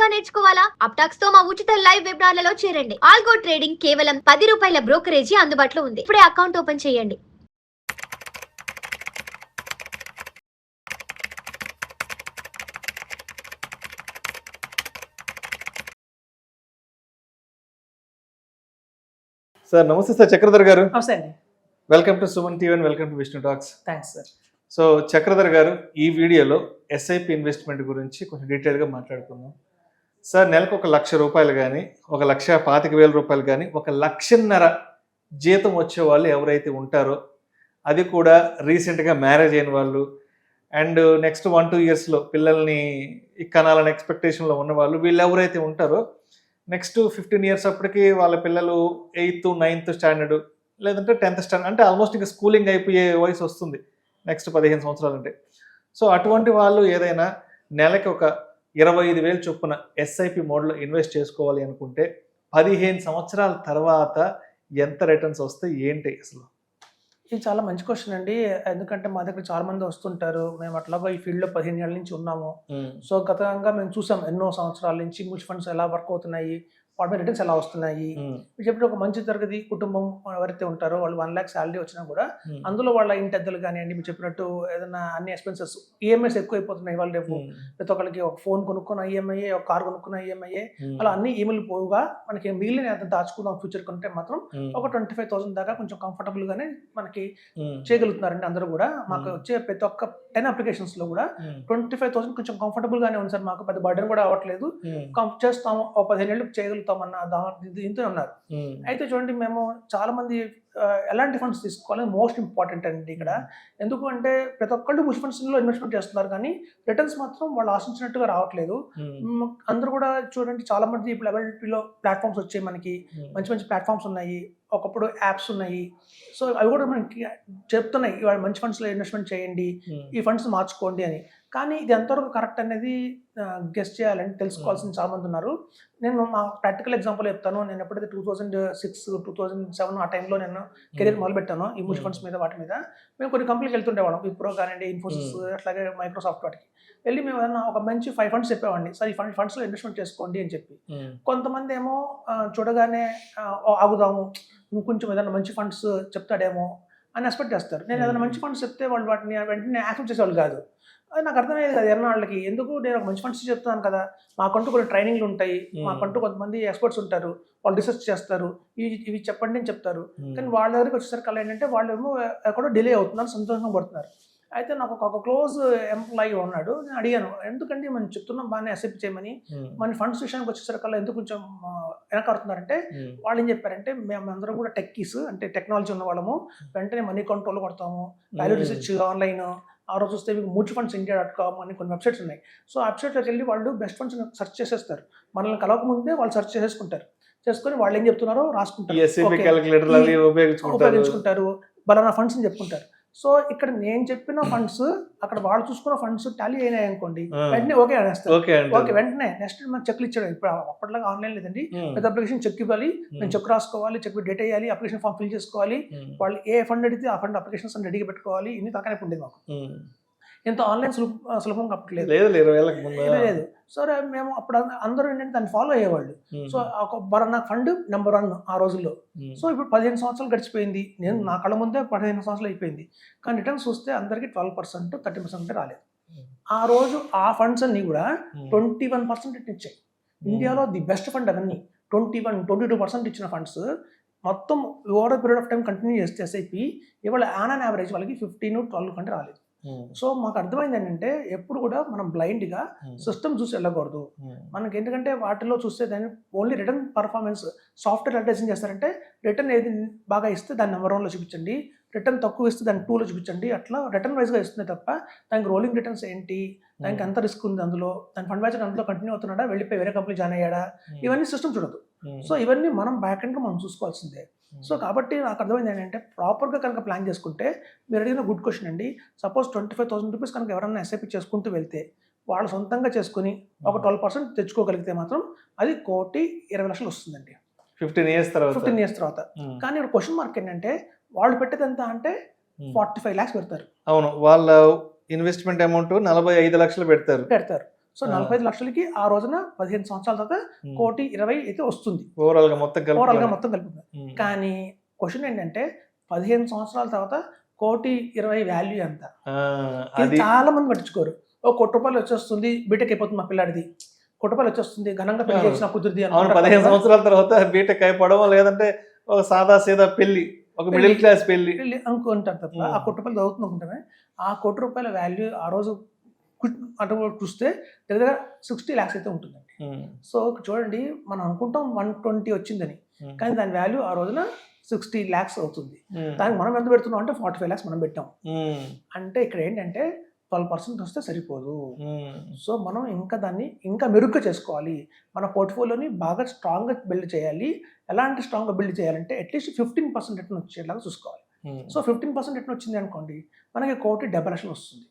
గా నేర్చుకోవాలా? అప్టాక్స్ తో మా ఉచిత లైవ్ వెబినార్లలో చేరండి. ఆల్గో ట్రేడింగ్ కేవలం ₹10 బ్రోకరేజీ అందుబాటులో ఉంది. ఇప్పుడే అకౌంట్ ఓపెన్ చేయండి. సార్ నమస్తే సార్, చక్రధర్ గారు. నమస్తే అండి. Welcome to Suman TV and welcome to Vishnu talks. Thanks sir. So Chakradhar గారు, ఈ వీడియోలో ఎస్ఐపి ఇన్వెస్ట్మెంట్ గురించి కొంచెం డీటెయిల్గా మాట్లాడుకుందాం. సార్, నెలకు ₹1,00,000 కానీ, ₹1,25,000 కానీ, ₹1,00,000 జీతం వచ్చే వాళ్ళు ఎవరైతే ఉంటారో, అది కూడా రీసెంట్గా మ్యారేజ్ అయిన వాళ్ళు అండ్ నెక్స్ట్ 1-2 ఇయర్స్లో పిల్లల్ని కనాలని ఎక్స్పెక్టేషన్లో ఉన్నవాళ్ళు, వీళ్ళు ఎవరైతే ఉంటారో నెక్స్ట్ 15 ఇయర్స్ అప్పటికి వాళ్ళ పిల్లలు 8th 9th స్టాండర్డ్ లేదంటే 10th స్టాండర్డ్, అంటే ఆల్మోస్ట్ ఇంకా స్కూలింగ్ అయిపోయే వయసు వస్తుంది నెక్స్ట్ 15 సంవత్సరాలు అంటే. సో అటువంటి వాళ్ళు ఏదైనా నెలకి ఒక 25,000 చొప్పున ఎస్ఐపి మోడ్లో ఇన్వెస్ట్ చేసుకోవాలి అనుకుంటే 15 సంవత్సరాల తర్వాత ఎంత రిటర్న్స్ వస్తాయి, ఏంటి అసలు? ఇది చాలా మంచి క్వశ్చన్ అండి. ఎందుకంటే మా దగ్గర చాలా మంది వస్తుంటారు. మేము అట్లాగా ఈ ఫీల్డ్లో 15 ఏళ్ళ నుంచి ఉన్నాము. సో గతంగా మేము చూసాం ఎన్నో సంవత్సరాల నుంచి మ్యూచువల్ ఫండ్స్ ఎలా వర్క్ అవుతున్నాయి, వాటి మీద రిటర్న్స్ ఎలా వస్తున్నాయి. మీరు చెప్పిన ఒక మంచి తరగతి కుటుంబం ఎవరైతే ఉంటారో వాళ్ళు 1 lakh శాలరీ వచ్చినా కూడా అందులో వాళ్ళ ఇంటి అద్దెలు కానివ్వండి, మీరు చెప్పినట్టు ఏదైనా అన్ని ఎక్స్పెన్సెస్ ఈఎంఐస్ ఎక్కువ అయిపోతున్నాయి. వాళ్ళు రేపు ప్రతి ఒక్కరికి ఒక ఫోన్ కొనుక్కున్న ఈఎంఐ, ఒక కార్ కొనుక్కున్న ఈఎంఐ, అలా అన్ని ఈఎంఐలు పోగా మనకి మిగిలిన ఎంత దాచుకుందాం ఫ్యూచర్ కొంటే మాత్రం ఒక 25,000 దాకా కొంచెం కంఫర్టబుల్ గానే మనకి చేయగలుగుతున్నారండి అందరూ కూడా. మాకు వచ్చే ప్రతి ఒక్క 10 అప్లికేషన్స్ లో కూడా 25,000 కొంచెం కంఫర్టబుల్ గానే ఉంది సార్. మాకు పెద్ద బర్డెన్ కూడా అవ్వట్లేదు. చేస్తాము, ఒక 15 ఏళ్ళు చేయగలుగుతామన్న దీంతో ఉన్నారు. అయితే చూడండి, మేము చాలా మంది ఎలాంటి ఫండ్స్ తీసుకోవాలి మోస్ట్ ఇంపార్టెంట్ అండి ఇక్కడ. ఎందుకు అంటే ప్రతి ఒక్కళ్ళు మ్యూచువల్ ఫండ్స్ లో ఇన్వెస్ట్మెంట్ చేస్తున్నారు కానీ రిటర్న్స్ మాత్రం వాళ్ళు ఆశించినట్టుగా రావట్లేదు. అందరూ కూడా చూడండి, చాలా మంది ఇప్పుడు అవైలబిలిటీలో ప్లాట్ఫామ్స్ వచ్చాయి. మనకి మంచి మంచి ప్లాట్ఫామ్స్ ఉన్నాయి, ఒకప్పుడు యాప్స్ ఉన్నాయి. సో అవి కూడా మనకి చెప్తున్నాయి ఇవాళ మంచి ఫండ్స్లో ఇన్వెస్ట్మెంట్ చేయండి, ఈ ఫండ్స్ మార్చుకోండి అని. కానీ ఇది ఎంతవరకు కరెక్ట్ అనేది గెస్ట్ చేయాలని తెలుసుకోవాల్సిన చాలా మంది ఉన్నారు. నేను మా ప్రాక్టికల్ ఎగ్జాంపుల్ చెప్తాను. నేను ఎప్పుడైతే 2006, 2007 ఆ టైంలో నేను కెరీర్ మొదలుపెట్టాను ఈ మ్యూచువల్ ఫండ్స్ మీద, వాటి మీద. మేము కొన్ని కంపెనీకి వెళ్తుండేవాళ్ళం, విప్రో కానివ్వండి, ఇన్ఫోసిస్, అట్లాగే మైక్రోసాఫ్ట్. వాటికి వెళ్ళి మేము ఏదన్నా ఒక మంచి 5 ఫండ్స్ చెప్పేవాడిని, సార్ ఈ ఫండ్స్లో ఇన్వెస్ట్మెంట్ చేసుకోండి అని చెప్పి. కొంతమంది ఏమో చూడగానే ఆగుదాము, కొంచెం ఏదైనా మంచి ఫండ్స్ చెప్తాడేమో అని ఎక్స్పెక్ట్ చేస్తారు. నేను ఏదైనా మంచి ఫండ్స్ చెప్తే వాళ్ళు వాటిని వెంటనే యాక్సెప్ట్ చేసేవాళ్ళు కాదు. అది నాకు అర్థమయ్యేది కదా ఎన్నాళ్ళకి. ఎందుకు నేను ఒక మంచి ఫండ్స్ చెప్తాను కదా, మాకంటూ కొన్ని ట్రైనింగ్లు ఉంటాయి, మాకంటూ కొంతమంది ఎక్స్పర్ట్స్ ఉంటారు, వాళ్ళు రీసెర్చ్ చేస్తారు, ఇవి చెప్పండి అని చెప్తారు. కానీ వాళ్ళ దగ్గరికి వచ్చేసరికి అలా ఏంటంటే వాళ్ళు ఏమో ఎక్కడో డిలే అవుతున్నారు, సంతోషంగా పడుతున్నారు. అయితే నాకు ఒక క్లోజ్ ఎంప్లాయీ ఉన్నాడు. నేను అడిగాను, ఎందుకండి మనం చెప్తున్నాం బాగానే ఎస్ఐపి చేయమని, మన ఫండ్స్ విషయానికి వచ్చేసరికల్లా ఎందుకు కొంచెం వెనకాడుతున్నారంటే వాళ్ళు ఏం చెప్పారంటే, మేము అందరం కూడా టెక్కీస్, అంటే టెక్నాలజీ ఉన్న వాళ్ళము, వెంటనే మనీ కంట్రోల్ కొడతాము, వాల్యూ రీసెర్చ్ ఆన్లైన్, ఆ రోజు వస్తే మీకు mutualfunds.india.com అని కొన్ని వెబ్సైట్స్ ఉన్నాయి. సో ఆ వెబ్సైట్లోకి వెళ్ళి వాళ్ళు బెస్ట్ ఫండ్స్ సెర్చ్ చేసేస్తారు. మనల్ని కలవకముందే వాళ్ళు సెర్చ్ చేసుకొని వాళ్ళు ఏం చెప్తున్నారో రాసుకుంటారు, ఉపయోగించుకుంటారు, బలానా ఫండ్స్ అని చెప్పుకుంటారు. సో ఇక్కడ నేను చెప్పిన ఫండ్స్ అక్కడ వాళ్ళు చూసుకున్న ఫండ్స్ టాలీ అయినాయి అనుకోండి, వెంటనే ఓకే అనేస్తారు. ఓకే, వెంటనే నెక్స్ట్ మనకు చెక్లు ఇచ్చాడు. ఇప్పుడు అప్పటిలాగా ఆన్లైన్ లేదండి, పెద్ద అప్లికేషన్ చెక్ ఇవ్వాలి, మేము చెక్ రాసుకోవాలి, చెక్ డేట్ వేయాలి, అప్లికేషన్ ఫామ్ ఫిల్ చేసుకోవాలి, వాళ్ళు ఏ ఫండ్ అడిగితే ఆ ఫండ్ అప్లికేషన్స్ అని రెడీగా పెట్టుకోవాలి. ఇన్ని తక్కువ ఉండేది మాకు. ఇంత ఆన్లైన్ సులభంగా అప్పట్లేదు, లేదు. సరే, మేము అప్పుడు అందరూ ఏంటంటే దాన్ని ఫాలో అయ్యేవాళ్ళు. సో ఒక బరానా ఫండ్ నెంబర్ 1 ఆ రోజుల్లో. సో ఇప్పుడు 15 సంవత్సరాలు గడిచిపోయింది, నేను నా కళ్ళ ముందే 15 సంవత్సరాలు అయిపోయింది. కానీ రిటర్న్స్ చూస్తే అందరికీ 12%, 30% రాలేదు. ఆ రోజు ఆ ఫండ్స్ అన్ని కూడా 21% ఇచ్చాయి. ఇండియాలో ది బెస్ట్ ఫండ్ అవన్నీ 22% ఇచ్చిన ఫండ్స్ మొత్తం over period of time continue చేస్తే ఎస్ఐపి ఇవాళ ఆన్ యావరేజ్ వాళ్ళకి 15-12 కంటే రాలేదు. సో మాకు అర్థమైంది ఏంటంటే, ఎప్పుడు కూడా మనం బ్లైండ్గా సిస్టమ్ చూసి వెళ్ళకూడదు. మనకి ఎందుకంటే వాటిలో చూస్తే దాన్ని only return performance, software advertising చేస్తారంటే రిటర్న్ ఏది బాగా ఇస్తే దాన్ని నెంబర్ 1లో చూపించండి, రిటర్న్ తక్కువ ఇస్తే దాన్ని 2లో చూపించండి, అట్లా రిటర్న్ వైజ్గా ఇస్తుంది తప్ప దానికి రోలింగ్ రిటర్న్స్ ఏంటి, దానికి ఎంత రిస్క్ ఉంది అందులో, దాని ఫండ్ బ్యాచ్ అందులో కంటిన్యూ అవుతున్నాడా, వెళ్ళిపోయి వేరే కంపెనీ జాయిన్ అయ్యాడా, ఇవన్నీ సిస్టమ్ చూడదు. సో ఇవన్నీ మనం బ్యాక్ ఎండ్గా మనం చూసుకోవాల్సిందే. సో కాబట్టి నాకు అర్థమైంది ఏంటంటే, ప్రాపర్గా కనుక ప్లాన్ చేసుకుంటే, మీరు అడిగిన గుడ్ క్వశ్చన్ అండి. సపోజ్ 25,000 రూపీస్ కనుక ఎవరైనా ఎస్ఐపి చేసుకుంటూ వెళ్తే, వాళ్ళు సొంతంగా చేసుకుని ఒక 12% తెచ్చుకోగలిగితే మాత్రం అది 1,20,00,000 వస్తుందండి 15 ఇయర్స్ తర్వాత. కానీ ఇక్కడ క్వశ్చన్ మార్క్ ఏంటంటే, వాళ్ళు పెట్టేది ఎంత అంటే 45 lakhs పెడతారు. అవును, వాళ్ళ ఇన్వెస్ట్మెంట్ అమౌంట్ 45 లక్షలు పెడతారు. సో 45 లక్షలకి ఆ రోజున 15 సంవత్సరాల తర్వాత 1,20,00,000 అయితే వస్తుంది ఓవరాల్ గా మొత్తం కలిపి. కానీ క్వశ్చన్ ఏంటంటే 15 సంవత్సరాల తర్వాత 1,20,00,000 వాల్యూ ఎంత? ఇది చాలా మంది పట్టించుకోరు. ఒక ₹1,00,000 వచ్చేస్తుంది, బీటెక్ అయిపోతుంది మా పిల్లాడిది, ₹1,00,000 వచ్చేస్తుంది, ఘనంగా పెళ్లి చేసిన కుదిరిది. 15 సంవత్సరాల తర్వాత బీటెక్ అయిపోవడం, లేదంటే ఒక సాదా సీదా పెళ్లి, ఒక మిడిల్ క్లాస్ పెళ్లి అనుకుంటారు తప్ప ఆ ₹1,00,000 చదువుతుంది అనుకుంటామే. ఆ ₹1,00,000 వాల్యూ ఆ రోజు అటు చూస్తే దగ్గర 60 lakhs అయితే ఉంటుందండి. సో చూడండి, మనం అనుకుంటాం 120 వచ్చిందని, కానీ దాని వాల్యూ ఆ రోజున 60 lakhs అవుతుంది. దానికి మనం ఎంత పెడుతున్నాం అంటే 45 lakhs మనం పెట్టాం. అంటే ఇక్కడ ఏంటంటే 12% వస్తే సరిపోదు. సో మనం ఇంకా దాన్ని ఇంకా మెరుగ్గా చేసుకోవాలి. మన పోర్ట్ఫోలియోని బాగా స్ట్రాంగ్గా బిల్డ్ చేయాలి. ఎలాంటి స్ట్రాంగ్గా బిల్డ్ చేయాలంటే అట్లీస్ట్ 15% రిటర్న్ వచ్చేలాగా చూసుకోవాలి. సో 15% రిటర్న్ వచ్చింది అనుకోండి, మనకి 1,70,00,000 వస్తుంది.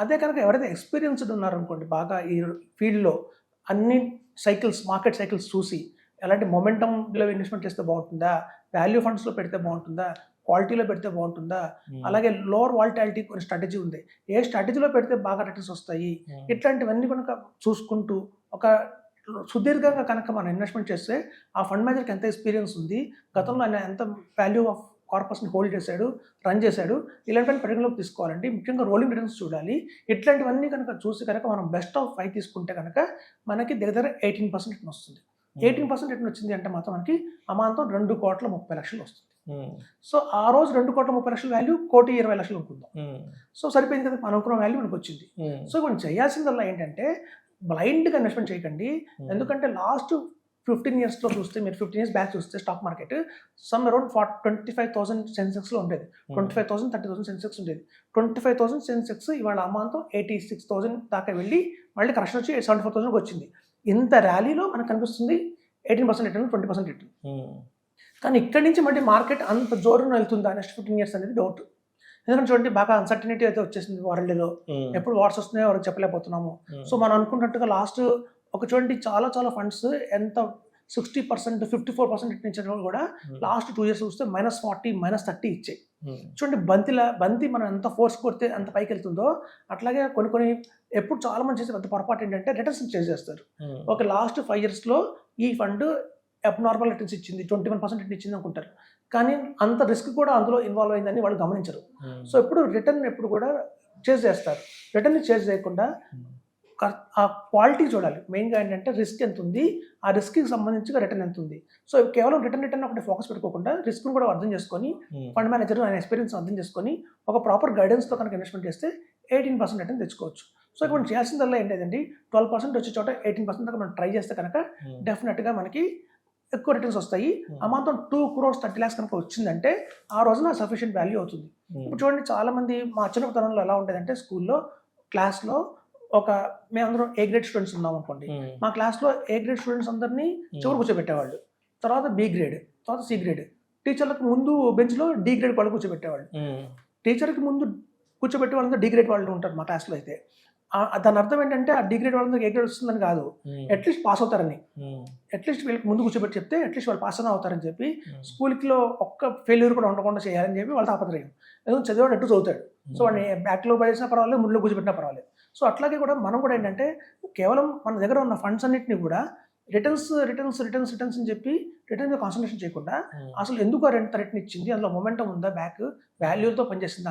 అదే కనుక ఎవరైతే ఎక్స్పీరియన్స్డ్ ఉన్నారనుకోండి, బాగా ఈ ఫీల్డ్లో అన్ని సైకిల్స్, మార్కెట్ సైకిల్స్ చూసి ఎలాంటి మొమెంటంలో ఇన్వెస్ట్మెంట్ చేస్తే బాగుంటుందా, వాల్యూ ఫండ్స్లో పెడితే బాగుంటుందా, క్వాలిటీలో పెడితే బాగుంటుందా, అలాగే లోవర్ వాల్టాలిటీ కొన్ని స్ట్రాటజీ ఉంది, ఏ స్ట్రాటజీలో పెడితే బాగా రిటర్న్స్ వస్తాయి, ఇట్లాంటివన్నీ కనుక చూసుకుంటూ ఒక సుదీర్ఘంగా కనుక మనం ఇన్వెస్ట్మెంట్ చేస్తే ఆ ఫండ్ మేనేజర్కి ఎంత ఎక్స్పీరియన్స్ ఉంది, గతంలో ఆయన ఎంత వాల్యూ ఆఫ్ కార్పస్ని హోల్డ్ చేశాడు, రన్ చేశాడు, ఇలాంటివన్నీ పరిగణలోకి తీసుకోవాలండి. ముఖ్యంగా రోలింగ్ రిటర్న్స్ చూడాలి. ఇట్లాంటివన్నీ కనుక చూసి కనుక మనం బెస్ట్ ఆఫ్ 5 తీసుకుంటే కనుక మనకి దగ్గర 18% రిటర్న్ వస్తుంది. 18% రిటర్న్ వచ్చింది అంటే మాత్రం మనకి అమాంతం 2,30,00,000 వస్తుంది. సో ఆ రోజు 2,30,00,000 వాల్యూ 1,20,00,000 అనుకుందాం. సో సరిపోయింది కదా, మనం అనుకున్న వాల్యూ మనకు వచ్చింది. సో మనం చేయాల్సిందల్లా ఏంటంటే బ్లైండ్గా ఇన్వెస్ట్మెంట్ చేయకండి. ఎందుకంటే లాస్ట్ 15 yearsలో చూస్తే, మీరు 15 years బ్యాక్ చూస్తే స్టాక్ మార్కెట్ సమ్ అరౌండ్ 25,000 సెన్సెక్స్లో ఉండేది. 25,000, 30,000 సెన్సెక్స్ ఉండేది. 25,000 సెన్సెక్స్ ఇవాళ అమాంతం 86,000 దాకా వెళ్ళి మళ్ళీ కరెక్షన్ వచ్చి 74,000కి వచ్చింది. ఇంత ర్యాలీలో మనకు కనిపిస్తుంది 18% రిటర్న్, 20% రిటర్న్. కానీ ఇక్కడి నుంచి మళ్ళీ మార్కెట్ అంత జోరున వెళ్తుందా నెక్స్ట్ 15 years అనేది డౌట్. ఎందుకంటే చూడండి, బాగా అన్సర్టనిటీ అయితే వచ్చేసింది వరల్డ్లో. ఎప్పుడు వార్స్ వస్తున్నాయో ఎవరికి చెప్పలేకపోతున్నాము. సో మనం అనుకున్నట్టుగా లాస్ట్ ఒక చూడండి, చాలా చాలా ఫండ్స్ ఎంత 60%, 54% రిటర్న్ ఇచ్చిన కూడా లాస్ట్ 2 years చూస్తే -40, -30 ఇచ్చాయి. చూడండి, బంతి మనం ఎంత ఫోర్స్ కొడితే అంత పైకి వెళ్తుందో, అట్లాగే కొన్ని ఎప్పుడు చాలా మంది చేసే పెద్ద పొరపాటు ఏంటంటే రిటర్న్స్ చేంజ్ చేస్తారు. ఒక లాస్ట్ 5 yearsలో ఈ ఫండ్ అబ్నార్మల్ రిటర్న్స్ ఇచ్చింది, 21% రిటర్న్ ఇచ్చింది అనుకుంటారు. కానీ అంత రిస్క్ కూడా అందులో ఇన్వాల్వ్ అయిందని వాళ్ళు గమనించరు. సో ఎప్పుడు రిటర్న్ ఎప్పుడు కూడా చేంజ్ చేస్తారు. రిటర్న్ చేంజ్ చేయకుండా ఆ క్వాలిటీ చూడాలి. మెయిన్గా ఏంటంటే రిస్క్ ఎంత ఉంది, ఆ రిస్క్కి సంబంధించి రిటర్న్ ఎంత ఉంది. సో కేవలం రిటర్న్ ఒకటి ఫోకస్ పెట్టుకోకుండా రిస్క్ను కూడా అర్థం చేసుకొని, ఫండ్ మేనేజర్ ఆయన ఎక్స్పీరియన్స్ అర్థం చేసుకొని ఒక ప్రాపర్ గైడెన్స్తో కనుక ఇన్వెస్ట్మెంట్ చేస్తే 18% రిటర్న్ తెచ్చుకోవచ్చు. సో ఇప్పుడు మనం చేయాల్సిందల్లా ఏంటంటే 12% వచ్చే చోట 18% దాకా మనం ట్రై చేస్తే కనుక డెఫినెట్గా మనకి ఎక్కువ రిటర్న్స్ వస్తాయి. అమాంతం 2,30 lakhs కనుక వచ్చిందంటే ఆ రోజున సఫిషియెంట్ వాల్యూ అవుతుంది. ఇప్పుడు చూడండి, చాలా మంది మా చిన్నతనంలో ఎలా ఉండేదంటే స్కూల్లో క్లాస్లో మేమందరం A గ్రేడ్ స్టూడెంట్స్ ఉన్నాం అనుకోండి, మా క్లాస్లో A గ్రేడ్ స్టూడెంట్స్ అందరినీ చివరి కూర్చోబెట్టేవాళ్ళు, తర్వాత B గ్రేడ్, తర్వాత C గ్రేడ్, టీచర్లకు ముందు బెంచ్లో D గ్రేడ్ వాళ్ళు కూర్చోబెట్టేవాళ్ళు. టీచర్కి ముందు కూర్చోబెట్టే వాళ్ళంతా D గ్రేడ్ వాళ్ళు ఉంటారు మా క్లాస్లో అయితే. దాని అర్థం ఏంటంటే ఆ D గ్రేడ్ వాళ్ళంతా A గ్రేడ్ వస్తుందని కాదు, అట్లీస్ట్ పాస్ అవుతారని. అట్లీస్ట్ వీళ్ళకి ముందు కూర్చోబెట్టి చెప్తే అట్లీస్ట్ వాళ్ళు పాస్ అవుతారని చెప్పి, స్కూల్కిలో ఒక్క ఫెయిల్యూర్ కూడా ఉండకుండా చేయాలని చెప్పి వాళ్ళ తాపత్రయం. ఎందుకంటే చదివాడు ఎటు చదువుతాడు. సో వాడిని బ్యాక్లో పడేసినా పర్వాలేదు, ముందులో కూర్చోబెట్టినా పర్వాలేదు. సో అట్లాగే కూడా మనం కూడా ఏంటంటే కేవలం మన దగ్గర ఉన్న ఫండ్స్ అన్నింటినీ కూడా రిటర్న్స్ అని చెప్పి రిటర్న్ మీద కాన్సన్ట్రేషన్ చేయకుండా అసలు ఎందుకు రిటర్న్ ఇచ్చింది, అందులో మొమెంటం ఉందా, బ్యాక్ వాల్యూతో పనిచేస్తుంది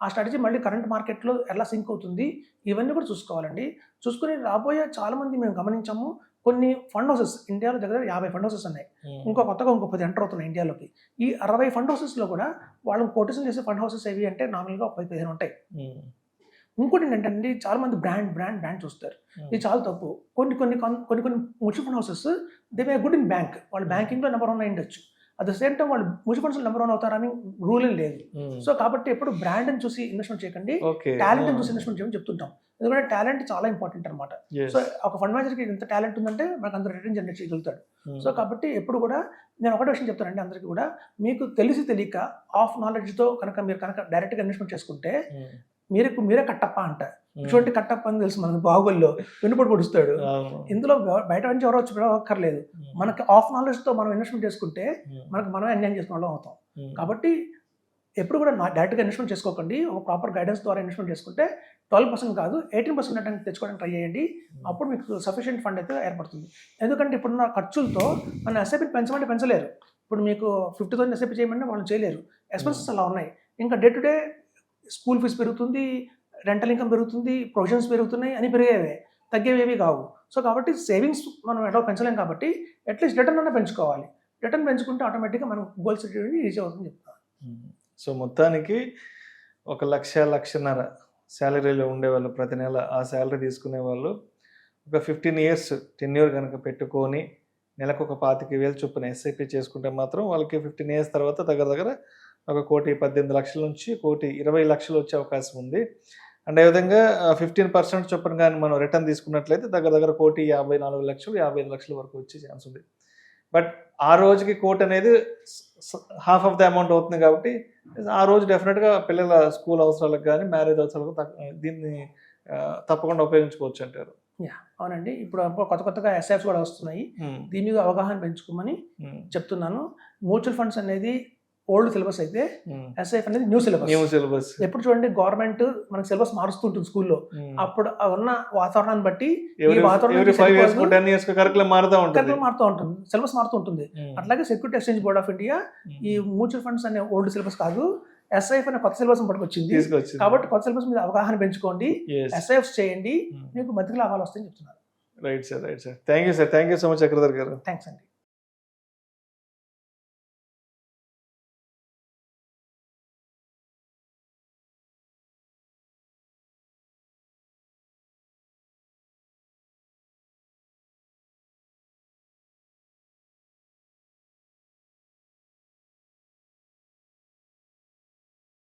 ఆ స్ట్రాటజీ మళ్ళీ కరెంట్ మార్కెట్లో ఎలా సింక్ అవుతుంది, ఇవన్నీ కూడా చూసుకోవాలండి. చూసుకుని రాబోయే చాలామంది మేము గమనించాము, కొన్ని ఫండ్ హౌసెస్ ఇండియాలో దగ్గర 50 ఫండ్ హౌసెస్ ఉన్నాయి. కొత్తగా 10 ఎంటర్ అవుతున్నాయి ఇండియాలోకి. ఈ 60 ఫండ్ హౌసెస్లో కూడా వాళ్ళని కొటేషన్ చేసే ఫండ్ హౌసెస్ ఏవి అంటే నార్మల్గా 10-15 ఉంటాయి. ఇంకోటి ఏంటంటే చాలా మంది బ్రాండ్ చూస్తారు. ఇది చాలా తప్పు. కొన్ని mutual fund houses they may good in bank, వాళ్ళు బ్యాంకింగ్లో నెంబర్ 1 అయ్యుండొచ్చు. అట్ ద సేమ్ టైం వాళ్ళు మ్యూచువల్ ఫండ్స్ నెంబర్ 1 అవుతారని రూల్ ఏం లేదు. సో కాబట్టి ఎప్పుడు బ్రాండ్ని చూసి ఇన్వెస్ట్మెంట్ చేయకండి, టాలెంట్ని చూసి ఇన్వెస్ట్మెంట్ చేయమని చెప్తుంటాం. ఎందుకంటే టాలెంట్ చాలా ఇంపార్టెంట్ అనమాట. సో ఒక ఫండ్ మేనేజర్కి ఎంత టాలెంట్ ఉందంటే మనకు అంత రిటర్న్ జనరేట్ చేయగలుగుతాడు. సో కాబట్టి ఎప్పుడు కూడా నేను ఒకటే విషయం చెప్తానండి అందరికీ కూడా, మీకు తెలియక ఆఫ్ నాలెడ్జ్తో మీరు డైరెక్ట్గా ఇన్వెస్ట్మెంట్ చేసుకుంటే మీరే కట్టప్ప అంట. ఇటువంటి కట్టప్ప అని తెలుసు మనకు, బాహుబలిలో వెన్నుపోటు పొడుస్తాడు. ఇందులో బయట నుంచి ఎవరో వచ్చి అక్కర్లేదు. మనకి ఆఫ్ నాలెడ్జ్తో మనం ఇన్వెస్ట్మెంట్ చేసుకుంటే మనమే అన్యాయం చేసుకునే వాళ్ళం అవుతాం. కాబట్టి ఎప్పుడు కూడా డైరెక్ట్గా ఇన్వెస్ట్మెంట్ చేసుకోకండి, ఒక ప్రాపర్ గైడెన్స్ ద్వారా ఇన్వెస్ట్మెంట్ చేసుకుంటే 12% కాదు 18% రిటర్న్ తెచ్చుకోవడానికి ట్రై చేయండి. అప్పుడు మీకు సఫిషియెంట్ ఫండ్ అయితే ఏర్పడుతుంది. ఎందుకంటే ఇప్పుడున్న ఖర్చులతో మన ఎస్ఐపి పెంచమంటే పెంచలేరు. ఇప్పుడు మీకు 50,000 ఎస్ఐపి చేయమంటే వాళ్ళు చేయలేరు. ఎక్స్పెన్సెస్ అలా ఉన్నాయి. ఇంకా day to day school fee పెరుగుతుంది, రెంటల్ ఇన్కమ్ పెరుగుతుంది, ప్రొవిజన్స్ పెరుగుతున్నాయి, అని పెరిగేవే, తగ్గేవేవి కావు. సో కాబట్టి సేవింగ్స్ మనం ఎట్లా పెంచలేం కాబట్టి అట్లీస్ట్ రిటర్న్ అన్న పెంచుకోవాలి. రిటర్న్ పెంచుకుంటే ఆటోమేటిక్గా మనం గోల్స్ రీచ్ అవుతుంది చెప్తాను. సో మొత్తానికి 1,00,000-1,50,000 శాలరీలో ఉండేవాళ్ళు ప్రతి నెల ఆ శాలరీ తీసుకునే వాళ్ళు ఒక 15 years టెన్యూర్ కనుక పెట్టుకొని నెలకు ఒక 25,000 చొప్పున ఎస్ఐపి చేసుకుంటే మాత్రం వాళ్ళకి 15 years తర్వాత దగ్గర ఒక 1,18,00,000 నుంచి 1,20,00,000 వచ్చే అవకాశం ఉంది. అండ్ అదేవిధంగా 15% చొప్పున కానీ మనం రిటర్న్ తీసుకున్నట్లయితే దగ్గర 1,54,00,000 55,00,000 వరకు వచ్చే ఛాన్స్ ఉంది. బట్ ఆ రోజుకి కోట్ అనేది హాఫ్ ఆఫ్ ద అమౌంట్ అవుతుంది కాబట్టి ఆ రోజు డెఫినెట్గా పిల్లల స్కూల్ అవసరాలకు కానీ మ్యారేజ్ అవసరాలకు దీన్ని తప్పకుండా ఉపయోగించుకోవచ్చు అంటారు. అవునండి. ఇప్పుడు కొత్తగా ఎస్ఐఎఫ్స్ కూడా వస్తున్నాయి. దీని మీద అవగాహన పెంచుకోమని చెప్తున్నాను. మ్యూచువల్ ఫండ్స్ అనేది ఓల్డ్ సిలబస్ అయితే ఎస్ఐఎఫ్ అనేది న్యూ సిలబస్. ఎప్పుడు చూడండి గవర్నమెంట్ మనకి సిలబస్ మారుస్తుంటుంది స్కూల్లో. అప్పుడు ఉన్న వాతావరణాన్ని బట్టి కరికులం మారుతూ ఉంటుంది, సిలబస్ మారుతూ ఉంటుంది. అట్లాగే security exchange board of India ఈ మ్యూచువల్ ఫండ్స్ అనే ఓల్డ్ సిలబస్ కాదు, ఎస్ఐఎఫ్ అనే కొత్త సిలబస్ పట్టుకొచ్చింది. కాబట్టి కొత్త సిలబస్ మీద అవగాహన పెంచుకోండి, ఎస్ఐఎఫ్స్ చేయండి, మీకు మధ్య లాభాలు వస్తాయని చెప్తున్నారు. Right sir. Thank you so much Chakradhar గారు. థ్యాంక్స్ అండి.